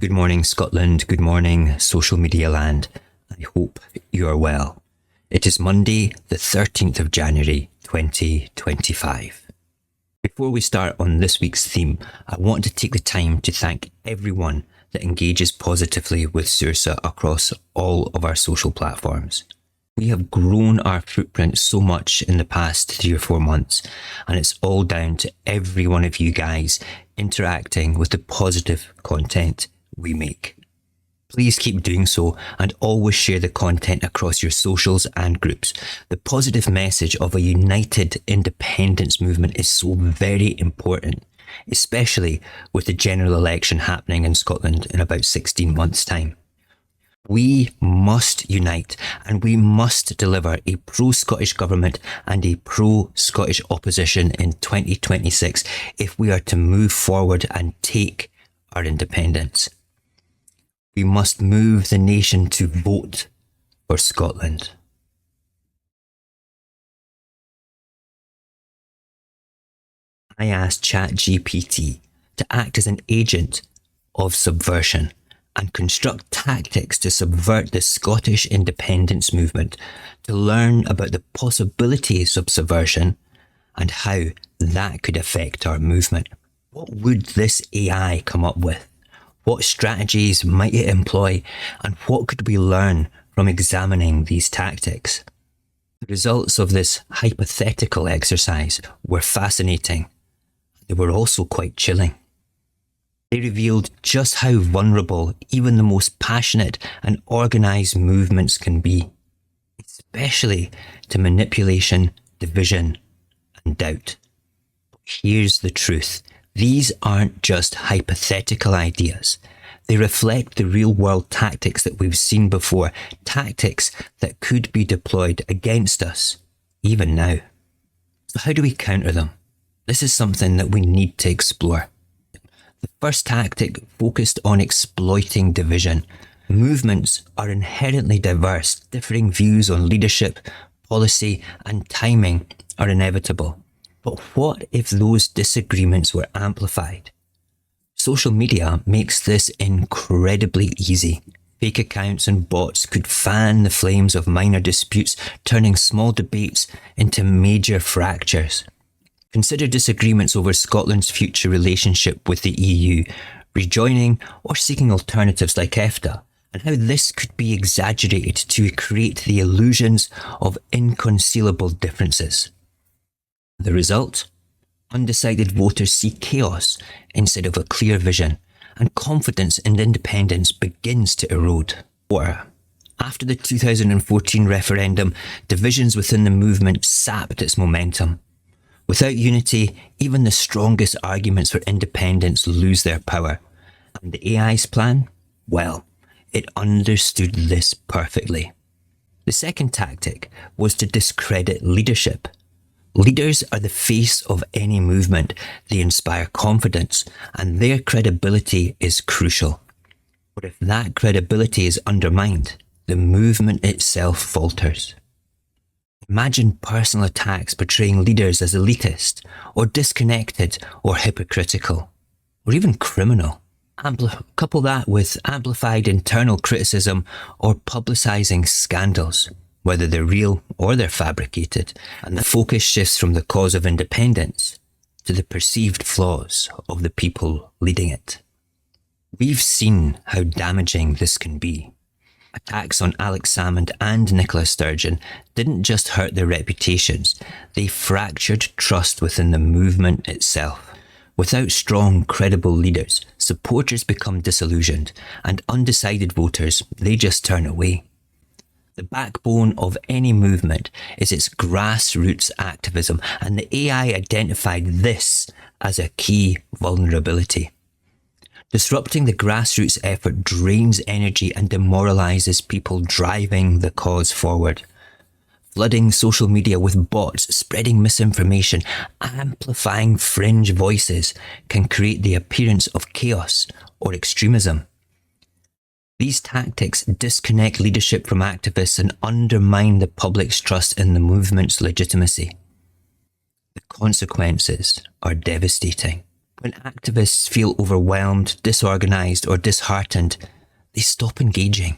Good morning, Scotland. Good morning, social media land. I hope you are well. It is Monday, the 13th of January, 2025. Before we start on this week's theme, I want to take the time to thank everyone that engages positively with Saorsa across all of our social platforms. We have grown our footprint so much in the past 3 or 4 months, and it's all down to every one of you guys interacting with the positive content we make. Please keep doing so and always share the content across your socials and groups. The positive message of a united independence movement is so very important, especially with the general election happening in Scotland in about 16 months' time. We must unite and we must deliver a pro-Scottish government and a pro-Scottish opposition in 2026 if we are to move forward and take our independence. We must move the nation to vote for Scotland. I asked ChatGPT to act as an agent of subversion and construct tactics to subvert the Scottish independence movement, to learn about the possibilities of subversion and how that could affect our movement. What would this AI come up with? What strategies might it employ, and what could we learn from examining these tactics? The results of this hypothetical exercise were fascinating. They were also quite chilling. They revealed just how vulnerable even the most passionate and organised movements can be, especially to manipulation, division, and doubt. But here's the truth. These aren't just hypothetical ideas. They reflect the real-world tactics that we've seen before, tactics that could be deployed against us, even now. So how do we counter them? This is something that we need to explore. The first tactic focused on exploiting division. Movements are inherently diverse. Differing views on leadership, policy, and timing are inevitable. But what if those disagreements were amplified? Social media makes this incredibly easy. Fake accounts and bots could fan the flames of minor disputes, turning small debates into major fractures. Consider disagreements over Scotland's future relationship with the EU, rejoining or seeking alternatives like EFTA, and how this could be exaggerated to create the illusions of inconcealable differences. The result? Undecided voters see chaos instead of a clear vision, and confidence in independence begins to erode. After the 2014 referendum, divisions within the movement sapped its momentum. Without unity, even the strongest arguments for independence lose their power. And the AI's plan? Well, it understood this perfectly. The second tactic was to discredit leadership. Leaders are the face of any movement. They inspire confidence, and their credibility is crucial. But if that credibility is undermined, the movement itself falters. Imagine personal attacks portraying leaders as elitist, or disconnected, or hypocritical, or even criminal. Couple that with amplified internal criticism or publicising scandals, whether they're real or they're fabricated, and the focus shifts from the cause of independence to the perceived flaws of the people leading it. We've seen how damaging this can be. Attacks on Salmond and Nicola Sturgeon didn't just hurt their reputations, they fractured trust within the movement itself. Without strong, credible leaders, supporters become disillusioned, and undecided voters, they just turn away. The backbone of any movement is its grassroots activism, and the AI identified this as a key vulnerability. Disrupting the grassroots effort drains energy and demoralises people driving the cause forward. Flooding social media with bots, spreading misinformation, amplifying fringe voices can create the appearance of chaos or extremism. These tactics disconnect leadership from activists and undermine the public's trust in the movement's legitimacy. The consequences are devastating. When activists feel overwhelmed, disorganised, or disheartened, they stop engaging.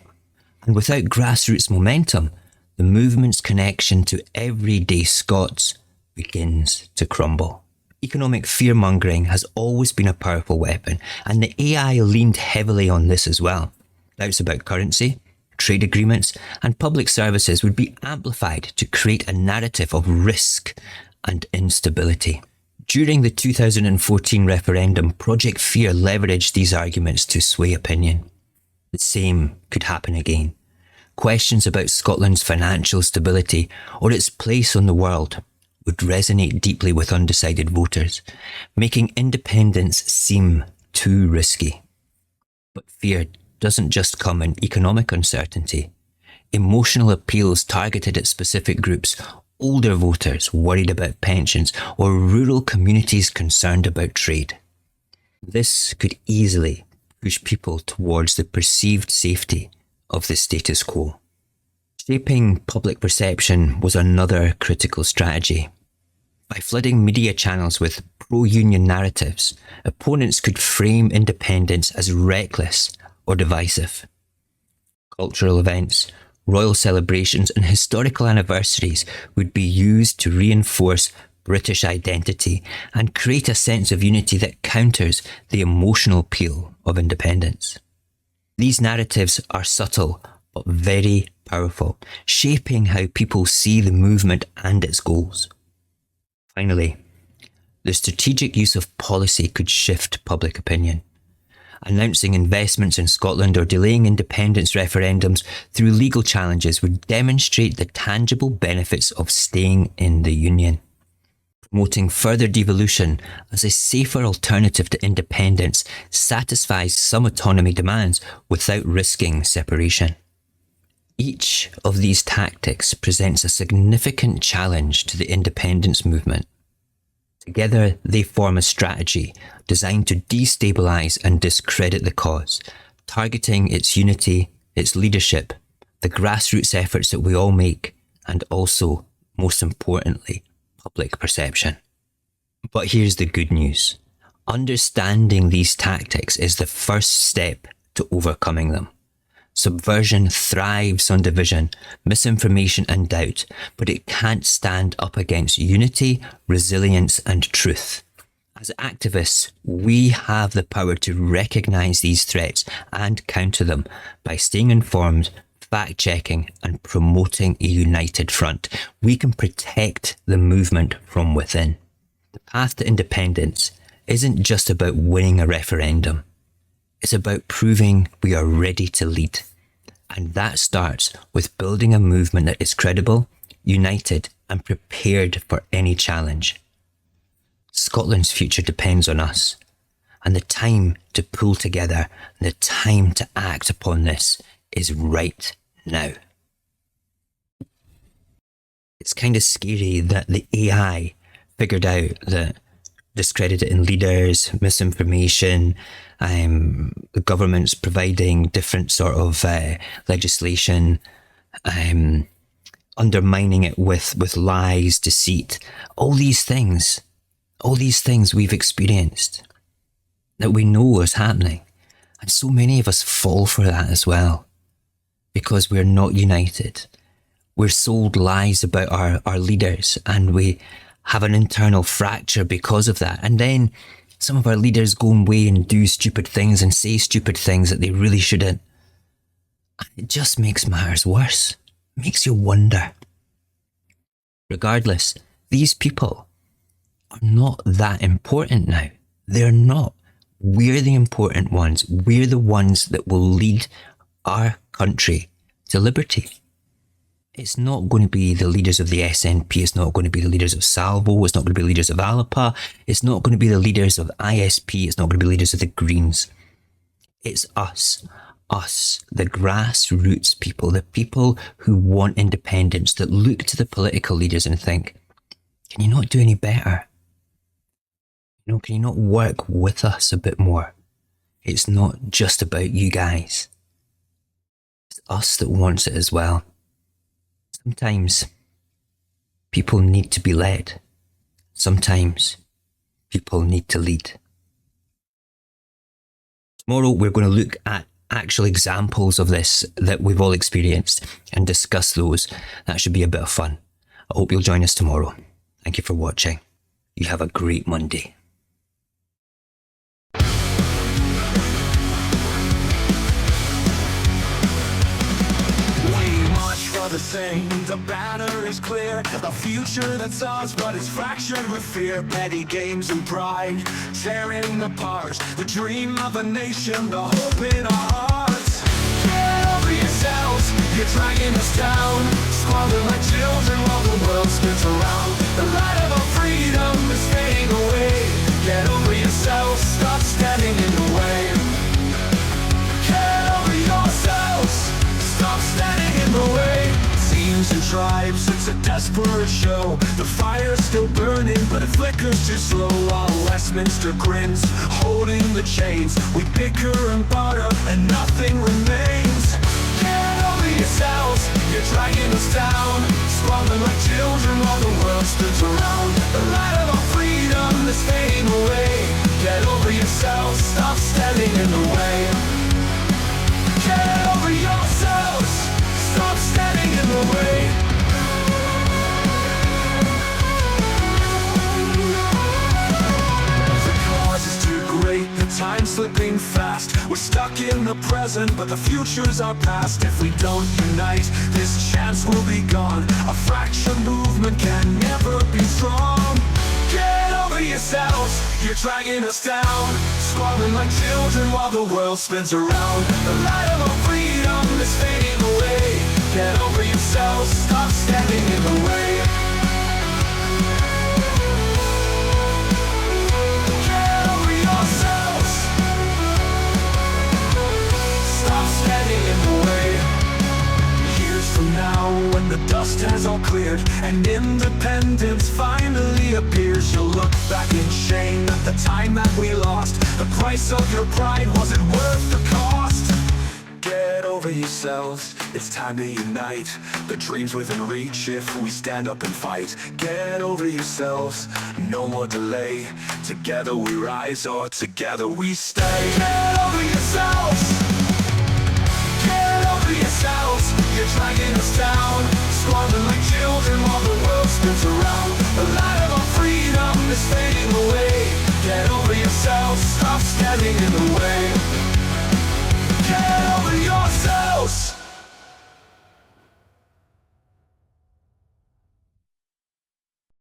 And without grassroots momentum, the movement's connection to everyday Scots begins to crumble. Economic fear-mongering has always been a powerful weapon, and the AI leaned heavily on this as well. Doubts about currency, trade agreements, and public services would be amplified to create a narrative of risk and instability. During the 2014 referendum, Project Fear leveraged these arguments to sway opinion. The same could happen again. Questions about Scotland's financial stability or its place on the world would resonate deeply with undecided voters, making independence seem too risky. But fear doesn't just come in economic uncertainty. Emotional appeals targeted at specific groups, older voters worried about pensions, or rural communities concerned about trade. This could easily push people towards the perceived safety of the status quo. Shaping public perception was another critical strategy. By flooding media channels with pro-union narratives, opponents could frame independence as reckless or divisive. Cultural events, royal celebrations, and historical anniversaries would be used to reinforce British identity and create a sense of unity that counters the emotional appeal of independence. These narratives are subtle but very powerful, shaping how people see the movement and its goals. Finally, the strategic use of policy could shift public opinion. Announcing investments in Scotland or delaying independence referendums through legal challenges would demonstrate the tangible benefits of staying in the Union. Promoting further devolution as a safer alternative to independence satisfies some autonomy demands without risking separation. Each of these tactics presents a significant challenge to the independence movement. Together, they form a strategy designed to destabilise and discredit the cause, targeting its unity, its leadership, the grassroots efforts that we all make, and also, most importantly, public perception. But here's the good news. Understanding these tactics is the first step to overcoming them. Subversion thrives on division, misinformation and doubt, but it can't stand up against unity, resilience and truth. As activists, we have the power to recognise these threats and counter them by staying informed, fact-checking and promoting a united front. We can protect the movement from within. The path to independence isn't just about winning a referendum. It's about proving we are ready to lead. And that starts with building a movement that is credible, united, and prepared for any challenge. Scotland's future depends on us. And the time to pull together, and the time to act upon this is right now. It's kind of scary that the AI figured out that discrediting leaders, misinformation, the government's providing different sort of legislation, undermining it with lies, deceit, all these things we've experienced that we know is happening. And so many of us fall for that as well because we're not united. We're sold lies about our leaders and we have an internal fracture because of that. And then some of our leaders go away and do stupid things and say stupid things that they really shouldn't. And it just makes matters worse. It makes you wonder. Regardless, these people are not that important now. They're not. We're the important ones. We're the ones that will lead our country to liberty. It's not going to be the leaders of the SNP. It's not going to be the leaders of Salvo. It's not going to be the leaders of Alapa. It's not going to be the leaders of ISP. It's not going to be the leaders of the Greens. It's us, the grassroots people, the people who want independence, that look to the political leaders and think, can you not do any better? Can you not work with us a bit more? It's not just about you guys. It's us that wants it as well. Sometimes people need to be led. Sometimes people need to lead. Tomorrow, we're going to look at actual examples of this that we've all experienced and discuss those. That should be a bit of fun. I hope you'll join us tomorrow. Thank you for watching. You have a great Monday. The thing, the banner is clear. The future that's ours, but it's fractured with fear. Petty games and pride, tearing apart the dream of a nation, the hope in our hearts. Get over yourselves, you're dragging us down. Squabbling like children while the world spins around. The light of our freedom is fading away. Get over yourselves, stop standing in the way. Get over yourselves, stop standing in the way. Teams and tribes, it's a desperate show. The fire's still burning, but it flickers too slow. While Westminster grins, holding the chains. We bicker and barter, and nothing remains. Get over yourselves, you're dragging us down. Squabbling like children while the world spins around. The light of our freedom is fading away. Get over yourselves, stop standing in the way. Get over yourselves, stop standing in the way. The cause is too great, the time's slipping fast. We're stuck in the present, but the future's our past. If we don't unite, this chance will be gone. A fractured movement can never be strong. Get over yourselves, you're dragging us down. Squabbling like children while the world spins around. The light of our freedom is fading away. Get over yourselves, stop standing in the way. Get over yourselves, stop standing in the way. Years from now, when the dust has all cleared and independence finally appears, you'll look back in shame at the time that we lost. The price of your pride wasn't worth the cost. Get over yourselves, it's time to unite. The dream's within reach if we stand up and fight. Get over yourselves, no more delay. Together we rise or together we stay. Get over yourselves, get over yourselves. You're dragging us down. Squabbling like children while the world spins around. The light